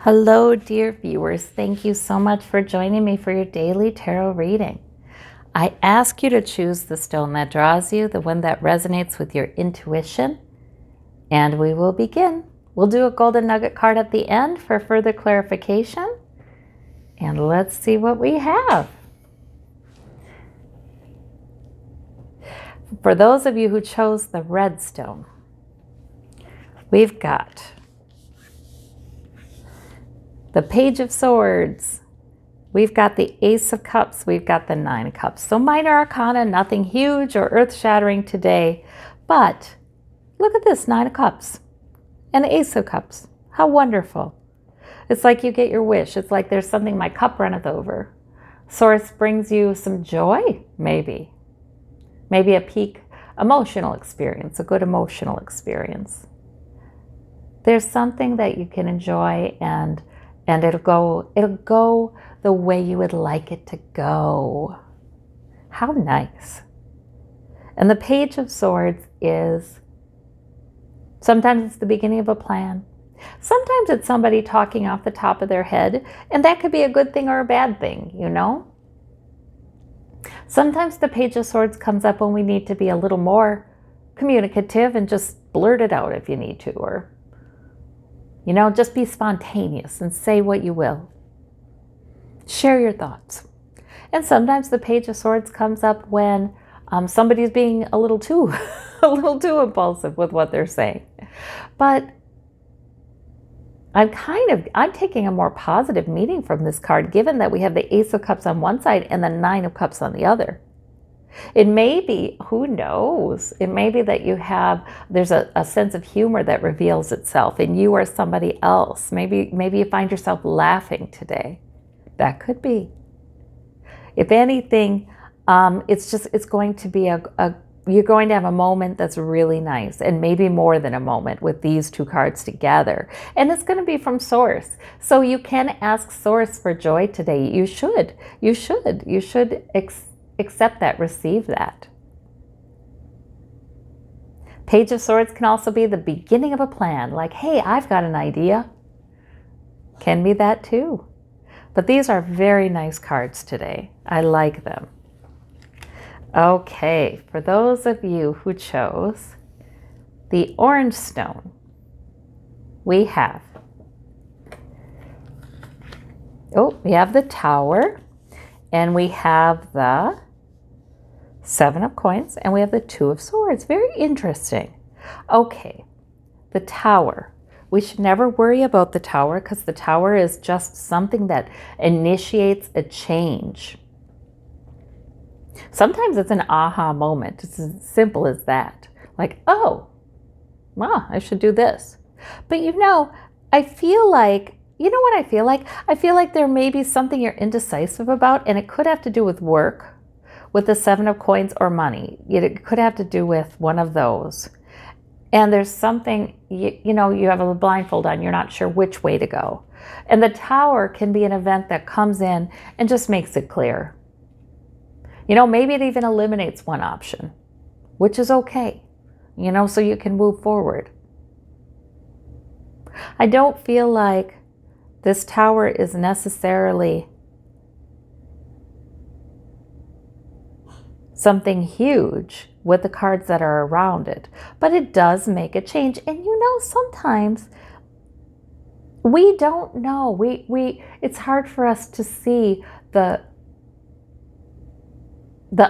Hello, dear viewers. Thank you so much for joining me for your daily tarot reading. I ask you to choose the stone that draws you, the one that resonates with your intuition, and we will begin. We'll do a golden nugget card at the end for further clarification, and let's see what we have. For those of you who chose the red stone, we've got the Page of Swords, we've got the Ace of Cups, we've got the Nine of Cups. So minor arcana, nothing huge or earth-shattering today, but look at this, Nine of Cups and the Ace of Cups. How wonderful. It's like you get your wish. It's like there's something, my cup runneth over. Source brings you some joy, maybe. Maybe a peak emotional experience, a good emotional experience. There's something that you can enjoy and it'll go the way you would like it to go. How nice. And the Page of Swords is, sometimes it's the beginning of a plan. Sometimes it's somebody talking off the top of their head, and that could be a good thing or a bad thing, you know? Sometimes the Page of Swords comes up when we need to be a little more communicative and just blurt it out if you need to, or you know, just be spontaneous and say what you will. Share your thoughts. And sometimes the Page of Swords comes up when somebody's being a little too impulsive with what they're saying. But I'm taking a more positive meaning from this card, given that we have the Ace of Cups on one side and the Nine of Cups on the other. It may be, who knows, it may be that there's a sense of humor that reveals itself in you or somebody else. Maybe you find yourself laughing today. That could be. If anything, it's going to be you're going to have a moment that's really nice, and maybe more than a moment with these two cards together. And it's going to be from Source. So you can ask Source for joy today. You should accept that, receive that. Page of Swords can also be the beginning of a plan, like, hey, I've got an idea. Can be that too. But these are very nice cards today. I like them. Okay, for those of you who chose the orange stone, we have the Tower, and we have the Seven of Coins, and we have the Two of Swords. Very interesting. Okay, the Tower. We should never worry about the Tower, because the Tower is just something that initiates a change. Sometimes it's an aha moment. It's as simple as that. Like, oh, well, I should do this. But you know, I feel like, you know what I feel like? I feel like there may be something you're indecisive about, and it could have to do with work, with the Seven of Coins, or money. It could have to do with one of those. And there's something, you know, you have a blindfold on, you're not sure which way to go. And the Tower can be an event that comes in and just makes it clear. You know, maybe it even eliminates one option, which is okay, you know, so you can move forward. I don't feel like this Tower is necessarily something huge with the cards that are around it, but it does make a change. And you know, sometimes we don't know. It's hard for us to see the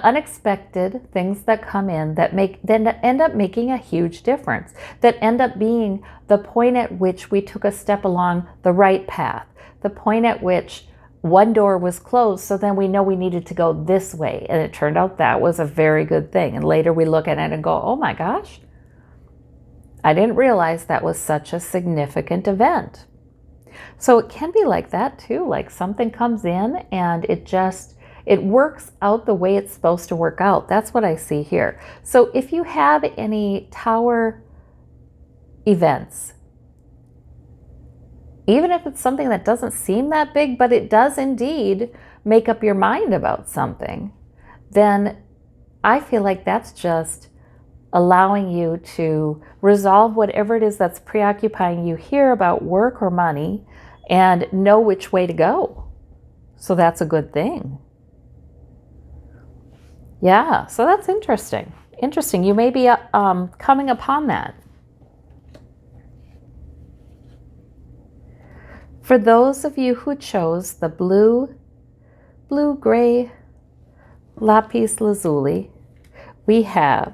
unexpected things that come in that end up making a huge difference, that end up being the point at which we took a step along the right path, the point at which one door was closed, so then we know we needed to go this way, and it turned out that was a very good thing. And later we look at it and go, oh my gosh, I didn't realize that was such a significant event. So it can be like that too, like something comes in and it works out the way it's supposed to work out. That's what I see here. So if you have any Tower events, even if it's something that doesn't seem that big, but it does indeed make up your mind about something, then I feel like that's just allowing you to resolve whatever it is that's preoccupying you here about work or money, and know which way to go. So that's a good thing. Yeah, so that's interesting. Interesting. You may be coming upon that. For those of you who chose the blue-gray lapis lazuli, we have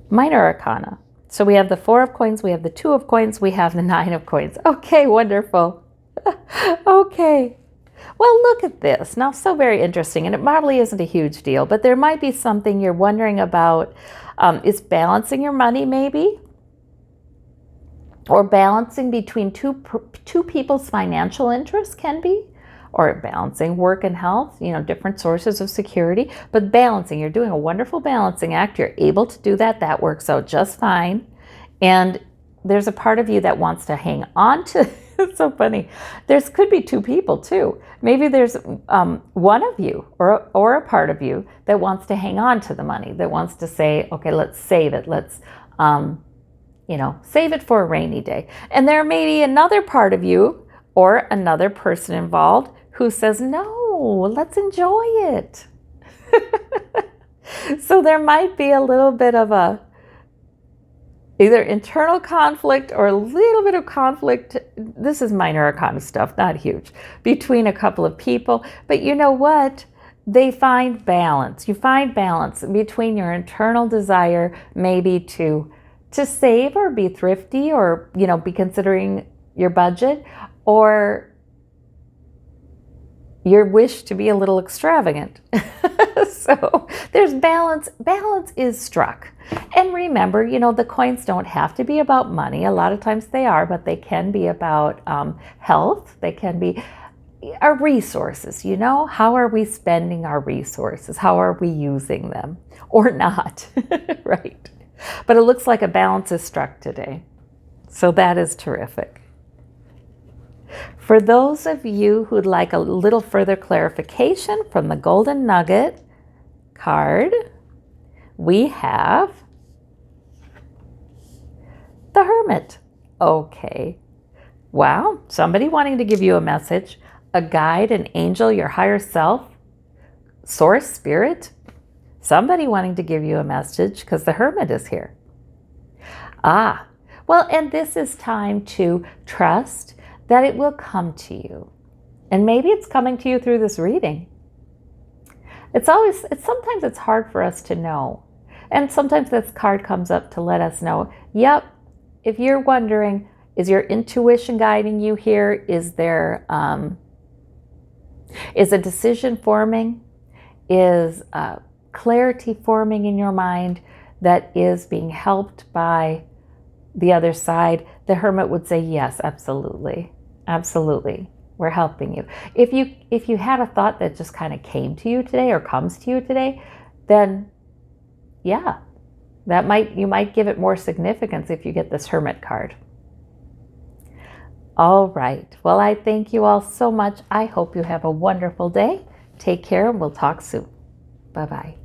minor arcana. So we have the 4 of coins, we have the 2 of coins, we have the 9 of coins. Okay, wonderful. Okay. Well, look at this. Now, so very interesting, and it probably isn't a huge deal, but there might be something you're wondering about. Is balancing your money maybe? Or balancing between two people's financial interests can be, or balancing work and health, different sources of security, but balancing, you're doing a wonderful balancing act. You're able to do that. That works out just fine. And there's a part of you that wants to hang on to, it's so funny. Could be 2 people too. Maybe there's one of you or a part of you that wants to hang on to the money, that wants to say, okay, let's save it. Let's, save it for a rainy day. And there may be another part of you or another person involved who says, no, let's enjoy it. So there might be a little bit of either internal conflict or a little bit of conflict. This is minor arcana stuff, not huge, between a couple of people. But you know what? They find balance. You find balance between your internal desire maybe to save or be thrifty or, be considering your budget, or your wish to be a little extravagant. So there's balance. Balance is struck. And remember, the coins don't have to be about money. A lot of times they are, but they can be about health. They can be our resources. How are we spending our resources? How are we using them or not? Right. But it looks like a balance is struck today. So that is terrific. For those of you who'd like a little further clarification from the Golden Nugget card, we have the Hermit. Okay. Wow. Somebody wanting to give you a message, a guide, an angel, your higher self, source, spirit. Somebody wanting to give you a message because the Hermit is here. Well, and this is time to trust that it will come to you. And maybe it's coming to you through this reading. Sometimes it's hard for us to know. And sometimes this card comes up to let us know, yep, if you're wondering, is your intuition guiding you here? Is there, is a decision forming? Is clarity forming in your mind that is being helped by the other side? The Hermit would say, yes, absolutely. Absolutely. We're helping you. If you had a thought that just kind of came to you today or comes to you today, then yeah, you might give it more significance if you get this Hermit card. All right. Well, I thank you all so much. I hope you have a wonderful day. Take care and we'll talk soon. Bye-bye.